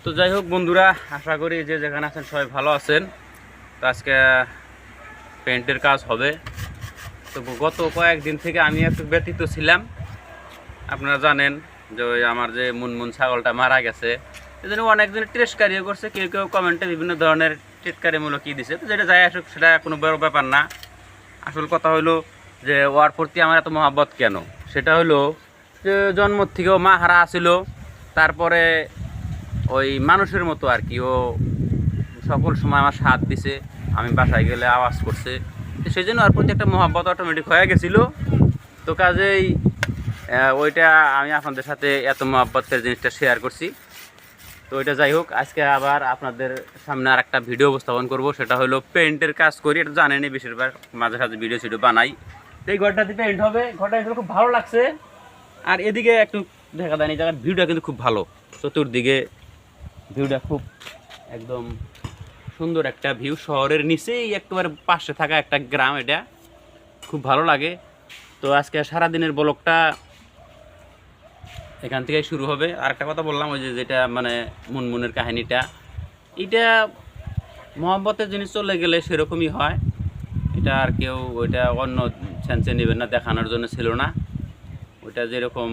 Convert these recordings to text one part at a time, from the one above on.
তো যাই হোক বন্ধুরা, আশা করি যে যেখানে আছেন সবাই ভালো আছেন। তো আজকে পেন্টের কাজ হবে। তো গত কয়েকদিন থেকে আমি একটু ব্যতীত ছিলাম। আপনারা জানেন যে ওই আমার যে মুনমুন ছাগলটা মারা গেছে, এই জন্য অনেকজন টিটকারিও করছে, কেউ কেউ কমেন্টে বিভিন্ন ধরনের টিটকারিমূলক কী দিছে। তো যেটা যাই আসুক, সেটা কোনো বড় ব্যাপার না। আসল কথা হলো যে ওর প্রতি আমার এত মহাব্বত কেন, সেটা হলো যে জন্ম থেকেও মা হারা আছিল। তারপরে ওই মানুষের মতো আর কি, ও সকল সময় আমার সাথ দিছে, আমি বাসায় গেলে আওয়াজ করছে। তো সেই জন্য ওর প্রতি একটা মহাব্বত অটোমেটিক হয়ে গেছিলো। তো কাজেই ওইটা আমি আপনাদের সাথে এত মহাব্বতের জিনিসটা শেয়ার করছি। তো ওইটা যাই হোক, আজকে আবার আপনাদের সামনে আর একটা ভিডিও উপস্থাপন করব। সেটা হলো পেন্টের কাজ করি, এটা জানেনই, বেশিরভাগ মাঝে সাঝে ভিডিও বানাই। তো এই ঘরটাতে পেন্ট হবে, ঘরটা খুব ভালো লাগছে। আর এদিকে একটু দেখা দেয়নি, জায়গার ভিউটা কিন্তু খুব ভালো। চতুর্দিকে ভিউটা খুব একদম সুন্দর একটা ভিউ, শহরের নিচেই একেবারে পাশে থাকা একটা গ্রাম, এটা খুব ভালো লাগে। তো আজকে সারাদিনের ব্লগটা এখান থেকেই শুরু হবে। আর একটা কথা বললাম, ওই যে যেটা মানে মুনমুনের কাহিনীটা, এটা মহব্বতের জিনিস চলে গেলে সেরকমই হয়। এটা আর কেউ ওইটা অন্য সেন্সে নেবেন না, দেখানোর জন্য ছিল না ওইটা। যেরকম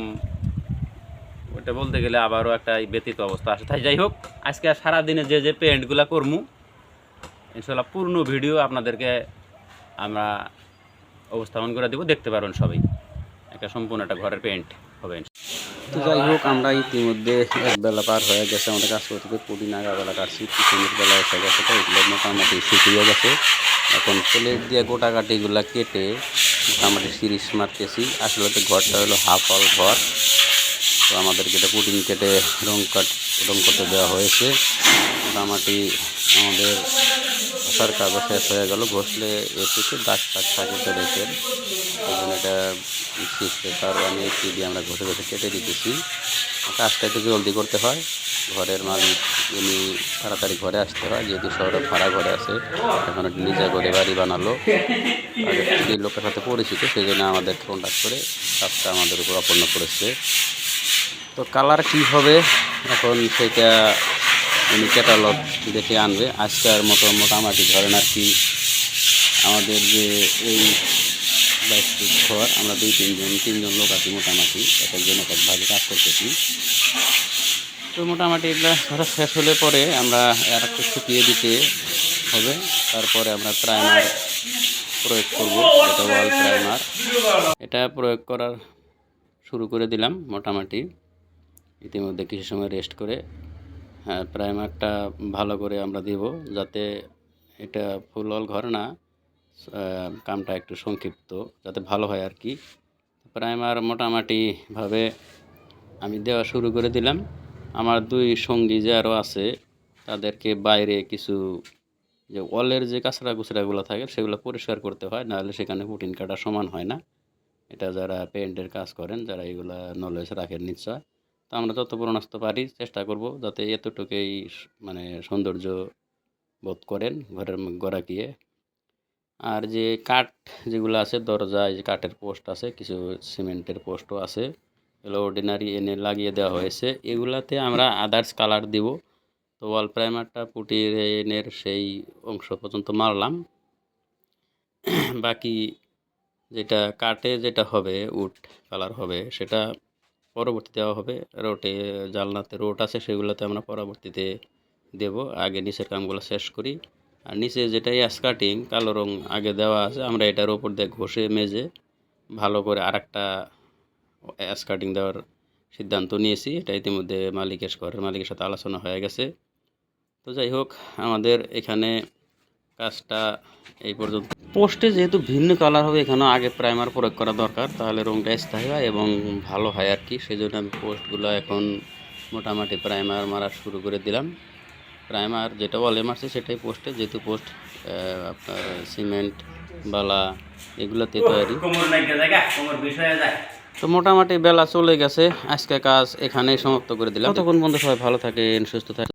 ওইটা বলতে গেলে আবারও একটা ব্যতীত অবস্থা আসে। তাই যাই হোক, আজকে সারাদিনে যে পেন্টগুলো করবো ইনশাল্লাহ পূর্ণ ভিডিও আপনাদেরকে আমরা উপস্থাপন করে দেবো, দেখতে পারবেন সবাই। একটা সম্পূর্ণ একটা ঘরের পেন্ট হবে। তো যাই হোক, আমরা ইতিমধ্যে এক বেলা পার হয়ে গেছে আমাদের কাজ করতে। পুদিন আগাবেলা কাটছি, পিছনের বেলা এসে গেছে। তো এগুলো মোটামুটি শুকিয়ে গেছে। এখন প্লেট দিয়ে গোটা কাটিগুলো কেটে মোটামুটি সিরিজ মারতেছি। আসলে তো ঘরটা হলো হাফ হল ঘর। তো আমাদেরকে এটা পুডিং কেটে রং করতে দেওয়া হয়েছে। মোটামুটি আমাদের ঘষার কাজও শেষ হয়ে গেল। ঘষলে এটুকু দাগ থাকে পেরেছেন, এই জন্য এটা পেপার আমি এটি দিয়ে আমরা ঘষে কেটে দিতেছি। কাজটা একটু জলদি করতে হয়। ঘরের মালিক উনি তাড়াতাড়ি ঘরে আসতে হয়, যেহেতু শহরে ভাড়া ঘরে আছে। এখন নিজে ঘরে বাড়ি বানালো, আর যে লোকের সাথে পরিচিত, সেই জন্য আমাদের কন্ট্যাক্ট করে কাজটা আমাদের উপর অর্পণ করেছে। তো কালার কী হবে এখন সেটা উনি ক্যাটালগ দেখে আনবে। আজকের মতো মোটামুটি ধরেন আর কি, আমাদের যে এই 22 ফুট ঘর, আমরা তিনজন লোক আছি মোটামুটি, এক একজন এক একভাবে কাজ করতেছি। তো মোটামুটি এগুলো ধরা শেষ হলে পরে আমরা আর একটু শুকিয়ে দিতে হবে। তারপরে আমরা প্রাইমার প্রয়োগ করব, এটা ওয়াল প্রাইমার। এটা প্রয়োগ করার শুরু করে দিলাম মোটামুটি, ইতিমধ্যে কিছু সময় রেস্ট করে। হ্যাঁ, প্রাইমারটা ভালো করে আমরা দেব, যাতে এটা ফুল অল ঘর না, কামটা একটু সংক্ষিপ্ত, যাতে ভালো হয় আর কি। প্রাইমার মোটামুটিভাবে আমি দেওয়া শুরু করে দিলাম। আমার দুই সঙ্গী যে আরও আছে, তাদেরকে বাইরে কিছু যে ওয়ালের যে কাঁচরা কুচড়াগুলো থাকে সেগুলো পরিষ্কার করতে হয়, নাহলে সেখানে পুটিন কাটা সমান হয় না। এটা যারা পেন্টের কাজ করেন, যারা এগুলা নলেজ রাখেন নিশ্চয়। তো আমরা যত পূর্ণাস্ত পারি চেষ্টা করব যাতে এতটুকুই মানে সৌন্দর্য বোধ করেন ঘরের গড়াকিয়ে। আর যে কাঠ যেগুলো আছে, দরজায় যে কাঠের পোস্ট আছে, কিছু সিমেন্টের পোস্টও আছে, এগুলো অর্ডিনারি এনে লাগিয়ে দেওয়া হয়েছে। এগুলাতে আমরা আদার্স কালার দিব। তো ওয়াল প্রাইমারটা পুটিনের সেই অংশ পর্যন্ত মারলাম। বাকি যেটা কাঠে যেটা হবে, উড কালার হবে, সেটা পরবর্তী দেওয়া হবে। রোটে জালনাতে রোট আছে, সেগুলোতে আমরা পরবর্তীতে দেব। আগে নিচের কামগুলো শেষ করি। আর নিচে যেটাই স্কার্টিং কালো রং আগে দেওয়া আছে, আমরা এটার ওপর দিয়ে ঘষে মেজে ভালো করে আরেকটা স্কার্টিং দেওয়ার সিদ্ধান্ত নিয়েছি। এটা ইতিমধ্যে ঘরের মালিকের সাথে আলোচনা হয়ে গেছে। তো যাই হোক, আমাদের এখানে কাজটা এই পর্যন্ত। পোস্টে যেহেতু ভিন্ন কালার হবে, এখানেও আগে প্রাইমার প্রয়োগ করা দরকার, তাহলে রঙটা স্থায়ী হয় এবং ভালো হয় আর কি। সেই জন্য আমি পোস্টগুলো এখন মোটামুটি প্রাইমার মারা শুরু করে দিলাম। প্রাইমার যেটা ওয়ালে মারছে সেটাই পোস্টে, যেহেতু পোস্ট আপনার সিমেন্ট বালা এগুলোতে তৈরি। তো মোটামুটি বেলা চলে গেছে, আজকে কাজ এখানেই সমাপ্ত করে দিলাম। তখন বন্ধু সবাই ভালো থাকেন, সুস্থ থাকেন।